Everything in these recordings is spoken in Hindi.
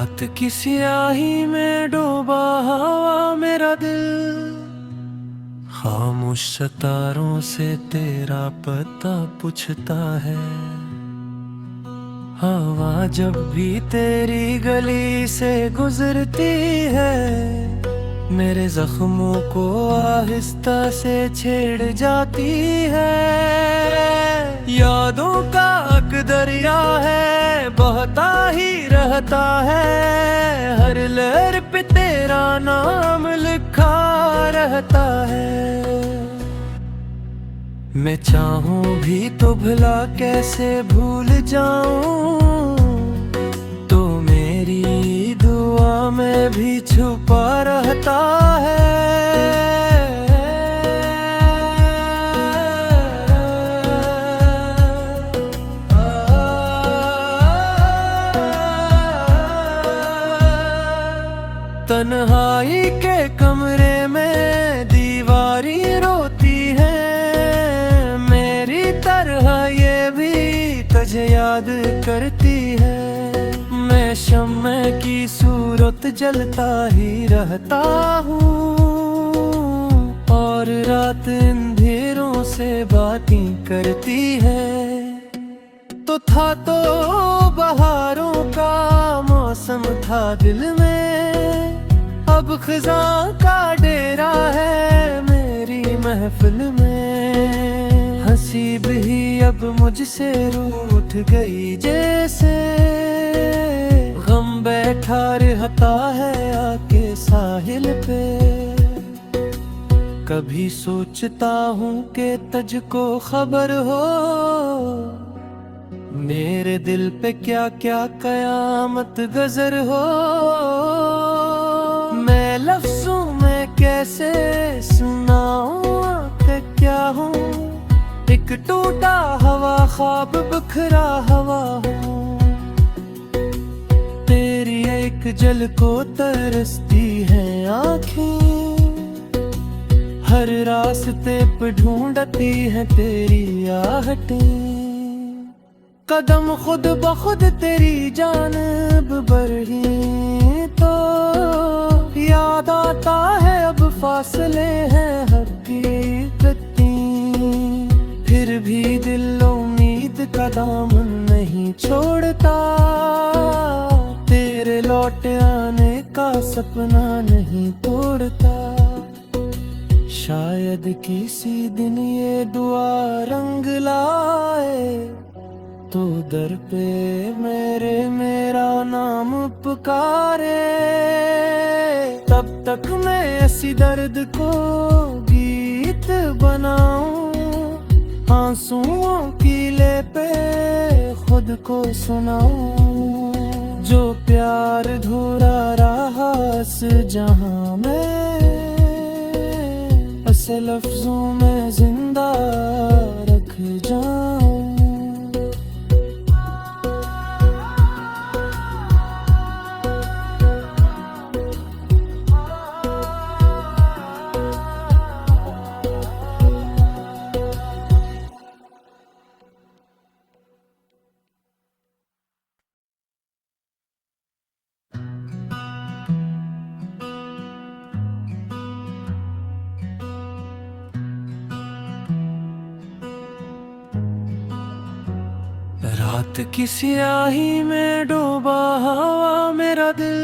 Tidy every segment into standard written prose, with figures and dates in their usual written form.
रात की स्याही में डूबा हवा मेरा दिल, खामोश सितारों से तेरा पता पूछता है। हवा जब भी तेरी गली से गुजरती है, मेरे जख्मों को आहिस्ता से छेड़ जाती है। यादों का एक दरिया है, बहता ही रहता है, हर लहर पे तेरा नाम लिखा रहता है। मैं चाहूं भी तो भला कैसे भूल जाऊं, तो मेरी दुआ में भी छुपा रहता है। तन्हाई के कमरे में दीवारी रोती है, मेरी तरह ये भी तुझे याद करती है। मैं शम्मे की सूरत जलता ही रहता हूँ, और रात अंधेरों से बातें करती है। तो था तो बहारों का मौसम था दिल में, अब खिज़ां का डेरा है मेरी महफिल में। हंसी भी अब मुझसे रूठ गई जैसे, गम बैठा रहता है आके साहिल पे। कभी सोचता हूँ कि तुझको खबर हो, मेरे दिल पे क्या क्या कयामत गजर हो। मैं लफ्जों में कैसे सुनाऊं कि क्या हूँ, एक टूटा हवा ख्वाब बिखरा हवा हूँ। तेरी एक जल को तरसती है आँखें, हर रास्ते पे ढूंढती है तेरी आहटें। कदम खुद ब खुद तेरी जानिब बढ़ी तो याद आता है अब फासले हैं हकीकती। फिर भी दिल उम्मीद का दामन नहीं छोड़ता, तेरे लौट आने का सपना नहीं तोड़ता। शायद किसी दिन ये दुआ रंग लाए, तो दर पे मेरे मेरा नाम पुकारे। तब तक मैं ऐसी दर्द को गीत बनाऊं, आंसुओं की ले पे खुद को सुनाऊं। जो प्यार धुरा रहा इस जहां में, ऐसे लफ्जों में जिंदा रख जाऊं। रात की स्याही में डूबा हवा मेरा दिल,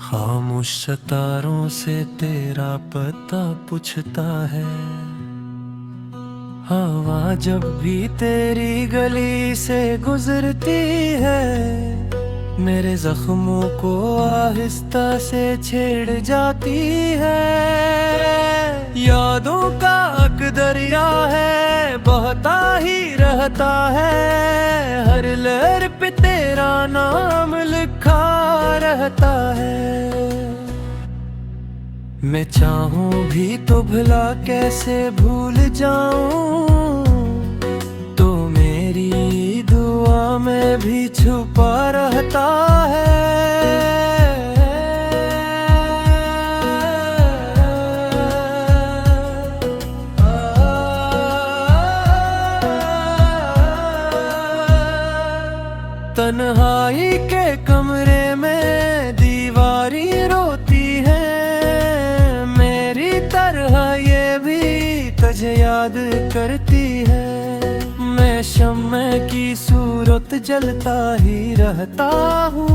खामोश सितारों से तेरा पता पूछता है। हवा जब भी तेरी गली से गुजरती है, मेरे जख्मों को आहिस्ता से छेड़ जाती है। यादों का एक दरिया है, बहता ही रहता है, हर लहर पे तेरा नाम लिखा रहता है। मैं चाहूं भी तो भला कैसे भूल जाऊं, तो मेरी दुआ में भी छुपा रहता है। तन्हाई के कमरे याद करती है। मैं शम्मे की सूरत जलता ही रहता हूँ,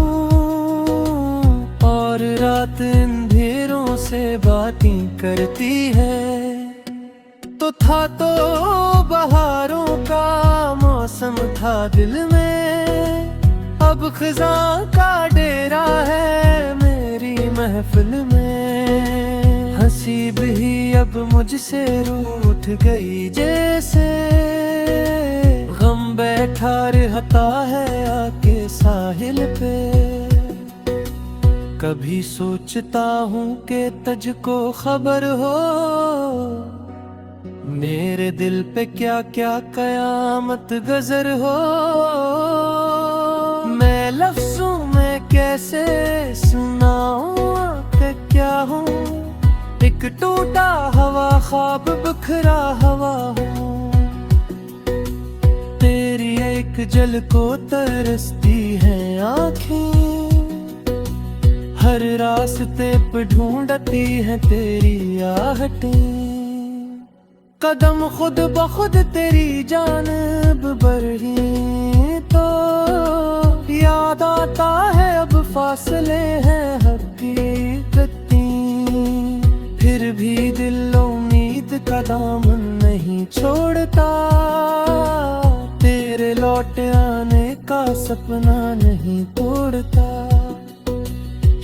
और रात अंधेरों से बातें करती है। तो था तो बहारों का मौसम था दिल में, अब खिज़ां का डेरा है मेरी महफिल में। हंसी भी अब मुझसे रूठ गई जैसे, गम बैठा रहता है आके साहिल पे। कभी सोचता हूँ कि तुझको खबर हो, मेरे दिल पे क्या क्या कयामत गजर हो। मैं लफ्जों में कैसे सुनाऊं कि क्या हूँ, एक टूटा हवा ख्वाब बिखरा हवा हूँ। तेरी एक जल को तरसती है आँखें, हर रास्ते पे ढूंढती है तेरी आहटें। कदम खुद ब खुद तेरी जानिब बढ़ी तो याद आता है अब फासले हैं हकीकती। फिर भी दिल उम्मीद का दामन नहीं छोड़ता, तेरे लौट आने का सपना नहीं तोड़ता।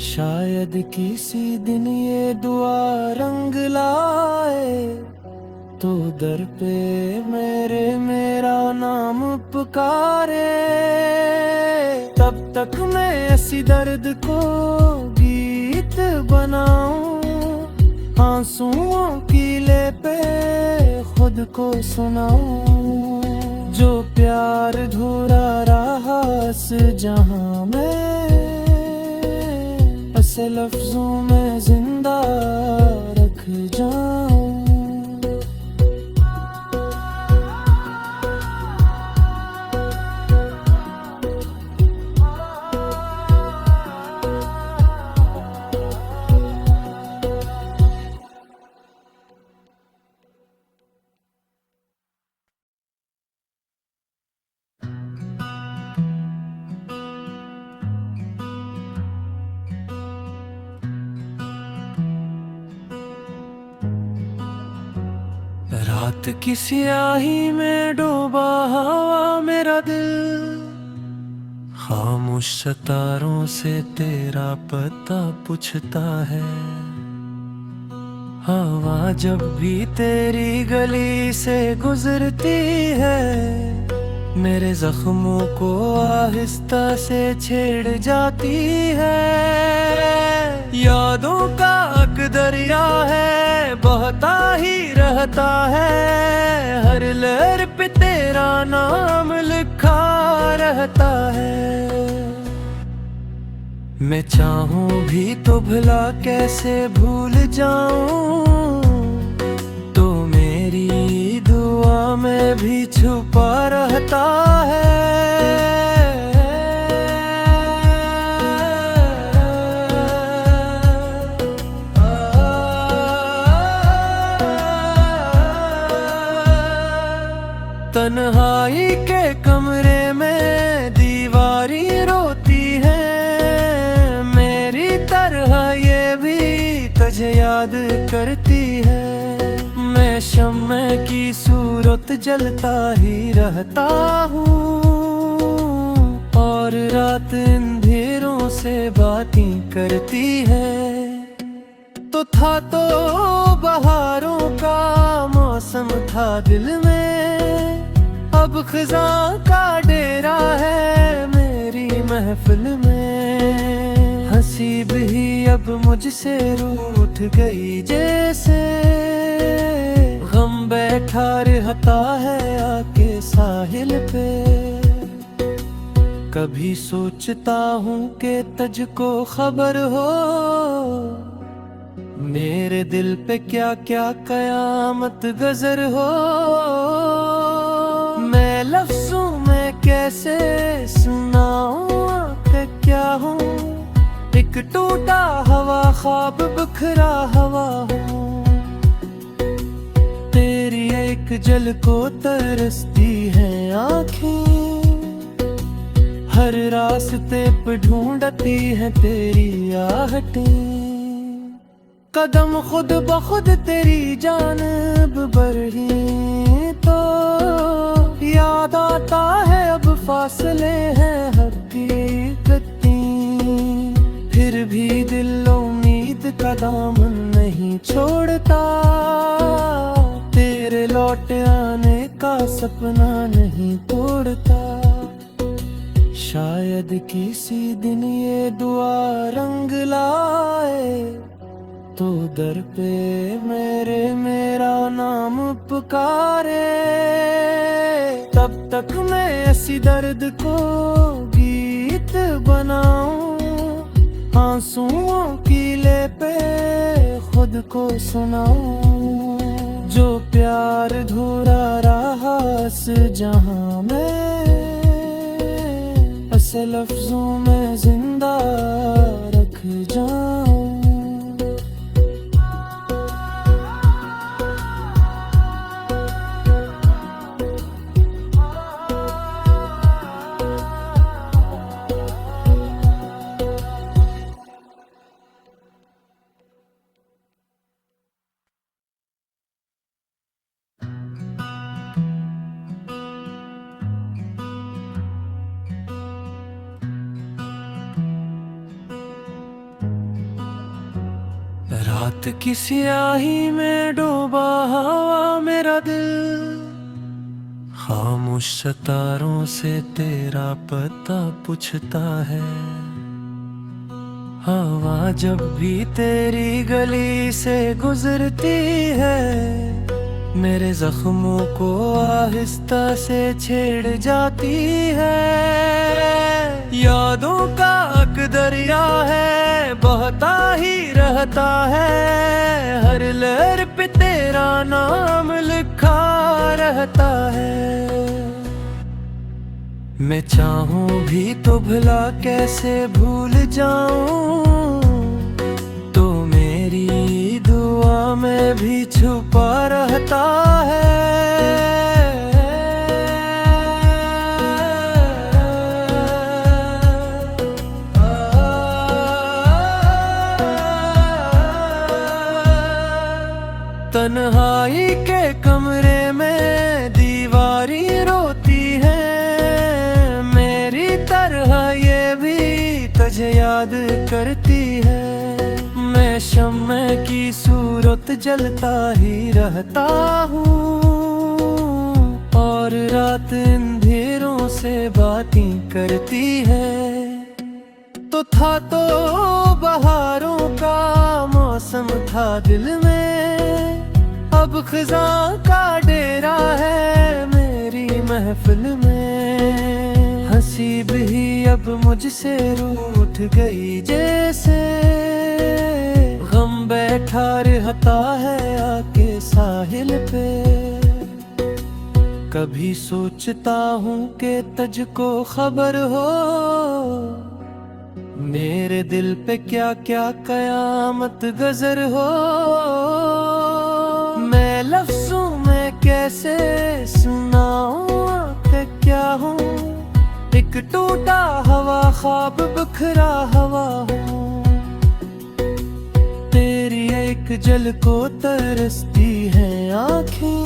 शायद किसी दिन ये दुआ रंग लाए, तो दर पे मेरा नाम पुकारे। तब तक मैं ऐसी दर्द को गीत बनाऊं, आंसुओं की ले पे खुद को सुनाऊं। जो प्यार धुरा रहा इस जहां में, ऐसे लफ्जों में जिंदा रख जाऊं। रात की स्याही में डूबा हवा मेरा दिल, खामोश सितारों से तेरा पता पूछता है। हवा जब भी तेरी गली से गुजरती है, मेरे जख्मों को आहिस्ता से छेड़ जाती है। यादों का एक दरिया है, बहता ही रहता है, हर लहर पे तेरा नाम लिखा रहता है। मैं चाहूं भी तो भला कैसे भूल जाऊं, तो मेरी दुआ में भी छुपा रहता है। तन्हाई के कमरे में दीवारी रोती है, मेरी तरह ये भी तुझे याद करती है। मैं शम्मे की सूरत जलता ही रहता हूँ, और रात अंधेरों से बातें करती है। तो था तो बहारों का मौसम था दिल में, अब खिज़ां का डेरा है मेरी महफिल में। हंसी भी अब मुझसे रूठ गई जैसे, गम बैठा रहता है आके साहिल पे। कभी सोचता हूँ कि तुझको खबर हो, मेरे दिल पे क्या क्या कयामत गजर हो। मैं लफ्जों में कैसे सुनाऊं कि क्या हूँ, एक टूटा हवा ख्वाब बिखरा हवा हूँ। तेरी एक जल को तरसती है आँखें, हर रास्ते पे ढूंढती है तेरी आहटें। कदम खुद ब खुद तेरी जानिब बढ़ी तो याद आता है अब फासले हैं हकीकती। फिर भी दिल उम्मीद का दामन नहीं छोड़ता, तेरे लौट आने का सपना नहीं तोड़ता। शायद किसी दिन ये दुआ रंग लाए तो दर पे मेरा नाम पुकारे। तब तक मैं ऐसी दर्द को गीत बनाऊं, आंसुओं की ले पे खुद को सुनाऊं। जो प्यार धुरा रहा इस जहां में, ऐसे लफ्जों में जिंदा रख जाऊं। रात की स्याही में डूबा हवा मेरा दिल, खामोश सितारों से तेरा पता पूछता है। हवा जब भी तेरी गली से गुजरती है, मेरे जख्मों को आहिस्ता से छेड़ जाती है। यादों का एक दरिया है, बहता ही रहता है, हर लहर पे तेरा नाम लिखा रहता है। मैं चाहूं भी तो भला कैसे भूल जाऊं, तो मेरी दुआ में भी छुपा रहता है। तन्हाई के कमरे में दीवारी रोती है, मेरी तरह ये भी तुझे याद करती है। मैं शम्मे की सूरत जलता ही रहता हूँ, और रात अंधेरों से बातें करती है। तो था तो बहारों का मौसम था दिल में, अब खिज़ां का डेरा है मेरी महफिल में। हंसी भी अब मुझसे रूठ गई जैसे, गम बैठा रहता है आके साहिल पे। कभी सोचता हूँ कि तुझको खबर हो, मेरे दिल पे क्या क्या कयामत गजर हो। मैं लफ्जों में कैसे सुनाऊं कि क्या हूँ, एक टूटा हवा ख्वाब बिखरा हवा हूँ। तेरी एक जल को तरसती है आँखें,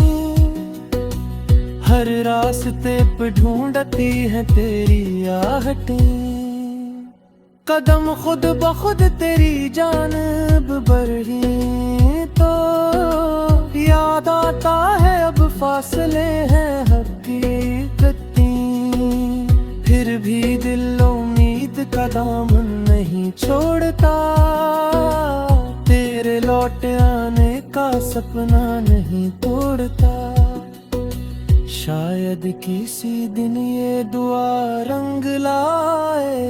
हर रास्ते पे ढूंढती है तेरी आहटें। कदम खुद ब खुद तेरी जानिब बढ़ी तो याद आता है अब फासले हैं हकीकती। फिर भी दिल उम्मीद का दामन नहीं छोड़ता, तेरे लौट आने का सपना नहीं तोड़ता। शायद किसी दिन ये दुआ रंग लाए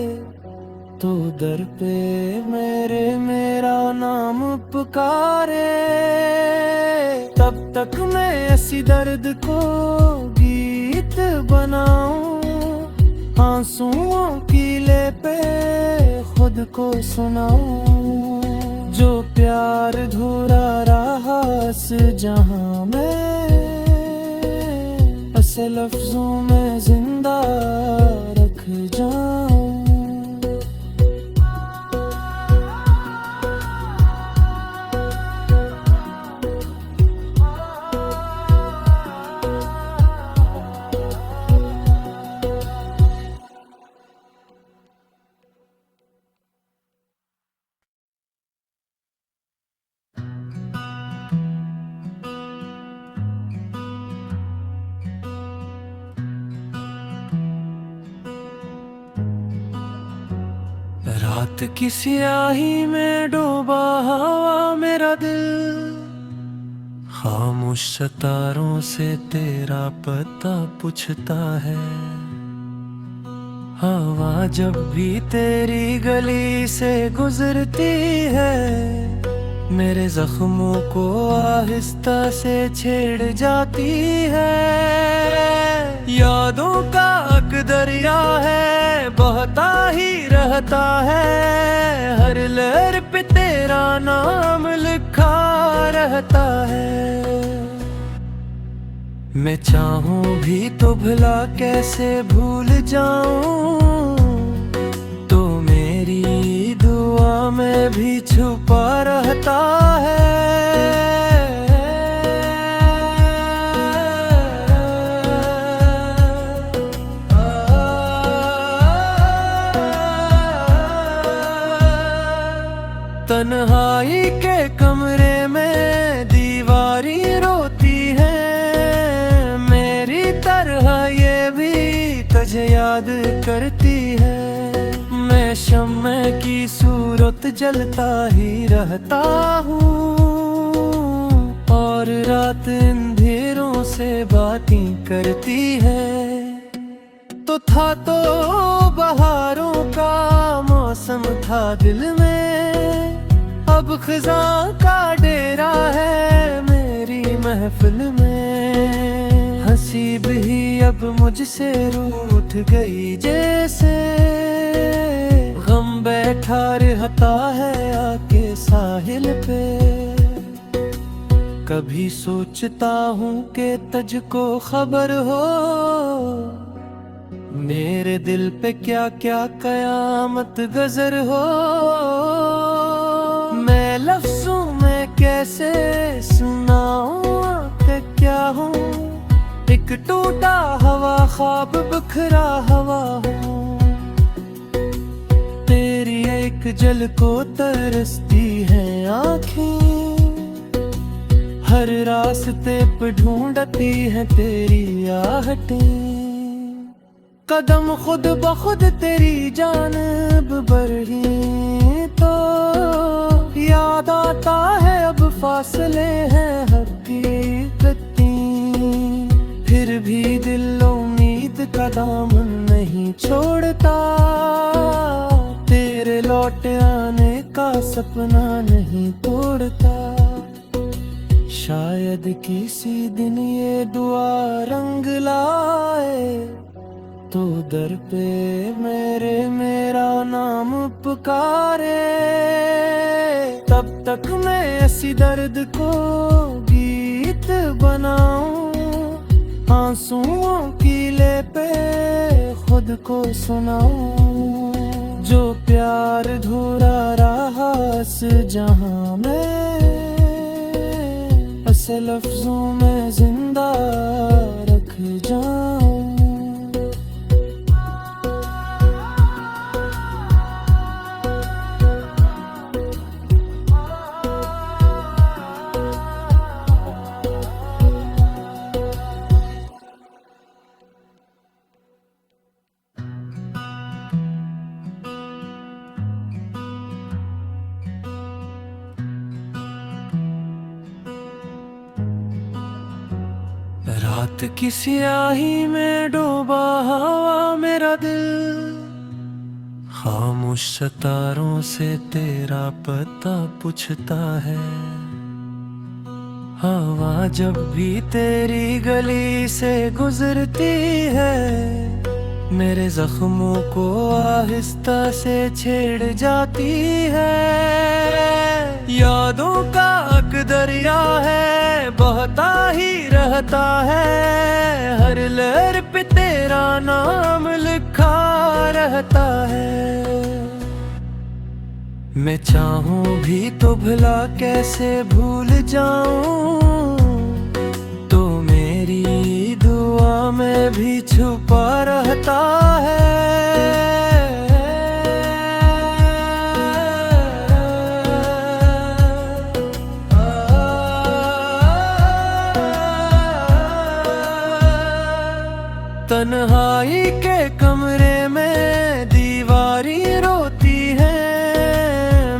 तो दर पे मेरा नाम पुकारे। तब तक मैं ऐसी दर्द को गीत बनाऊं, आंसुओं की ले पे खुद को सुनाऊं। जो प्यार धुरा रहा इस जहां में, ऐसे लफ्जों में जिंदा रख जाऊं। रात की स्याही में डूबा हवा मेरा दिल, खामोश सितारों से तेरा पता पूछता है। हवा जब भी तेरी गली से गुजरती है, मेरे जख्मों को आहिस्ता से छेड़ जाती है। यादों का एक दरिया है, बहता ही रहता है, हर लहर पे तेरा नाम लिखा रहता है। मैं चाहूं भी तो भला कैसे भूल जाऊं, तो मेरी दुआ में भी छुपा रहता है। तन्हाई के कमरे में दीवारी रोती है, मेरी तरह ये भी तुझे याद करती है। मैं शम्मे की सूरत जलता ही रहता हूँ, और रात अंधेरों से बातें करती है। तो था तो बहारों का मौसम था दिल में, अब खिज़ां का डेरा है मेरी महफिल में। हंसी भी अब मुझसे रूठ गई जैसे, गम बैठा रहता है आके साहिल पे। कभी सोचता हूँ कि तुझको खबर हो, मेरे दिल पे क्या क्या कयामत गजर हो। मैं लफ्जों में कैसे सुनाऊं कि क्या हूँ, एक टूटा हवा ख्वाब बिखरा हवा हूँ। तेरी एक जल को तरसती है आँखें, हर रास्ते पे ढूंढती है तेरी आहटें। कदम खुद ब खुद तेरी जानिब बढ़ी तो याद आता है अब फासले हैं हकीकती। फिर भी दिल उम्मीद का दामन नहीं छोड़ता, तेरे लौट आने का सपना नहीं तोड़ता। शायद किसी दिन ये दुआ रंग लाए, तो दर पे मेरा नाम पुकारे। तब तक मैं ऐसी दर्द को गीत बनाऊं, आंसुओं की ले पे खुद को सुनाऊं। जो प्यार धुरा रहा इस जहां में, ऐसे लफ्जों में जिंदा रख जाऊं। रात की स्याही में डूबा हवा मेरा दिल, खामोश सितारों से तेरा पता पूछता है। हवा जब भी तेरी गली से गुजरती है, मेरे जख्मों को आहिस्ता से छेड़ जाती है। यादों का एक दरिया है, बहता ही रहता है, हर नाम लिखा रहता है। मैं चाहूं भी तो भला कैसे भूल जाऊं, तो मेरी दुआ में भी छुपा रहता है। तन्हाई के कमरे में दीवारी रोती है,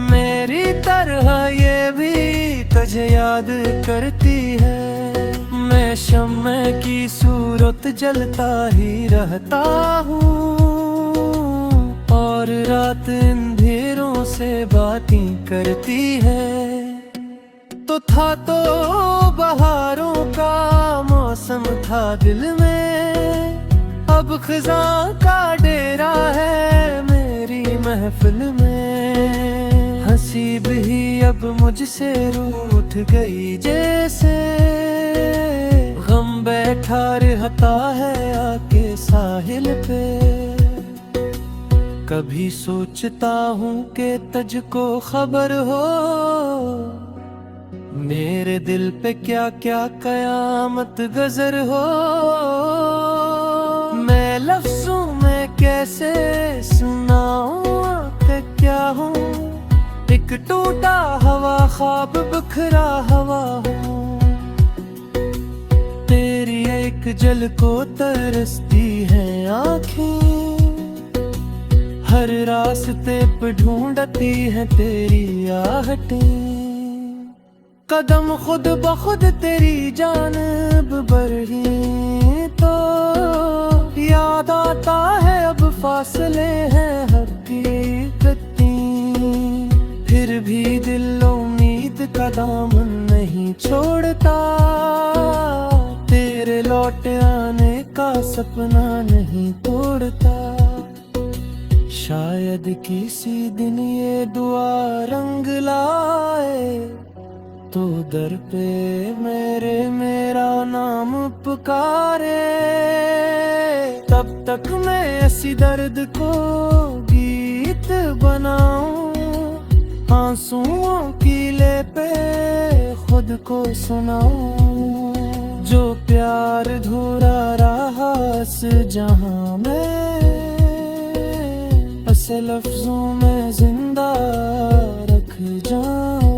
मेरी तरह ये भी तुझे याद करती है। मैं शम्मे की सूरत जलता ही रहता हूँ, और रात अंधेरों से बातें करती है। तो था तो बहारों का मौसम था दिल में, अब खिज़ां का डेरा है मेरी महफिल में। हंसी भी अब मुझसे रूठ गई जैसे, गम बैठा रहता है आके साहिल पे। कभी सोचता हूँ कि तुझको खबर हो, मेरे दिल पे क्या क्या कयामत गजर हो। मैं लफ्ज़ों में कैसे सुनाऊं कि क्या हूँ, एक टूटा हवा ख्वाब बिखरा हवा हूँ। तेरी एक झलको तरसती है आँखें, हर रास्ते पे ढूंढती है तेरी आहटें। कदम खुद ब खुद तेरी जानिब बढ़ी तो याद आता है अब फासले हैं हकीकती। फिर भी दिल उम्मीद का दामन नहीं छोड़ता, तेरे लौट आने का सपना नहीं तोड़ता। शायद किसी दिन ये दुआ रंग लाए, तो दर पे मेरा नाम पुकारे। तब तक मैं ऐसी दर्द को गीत बनाऊं, आंसुओं की ले पे खुद को सुनाऊं। जो प्यार धुरा रहा इस जहां में, ऐसे लफ्जों में जिंदा रख जाऊं।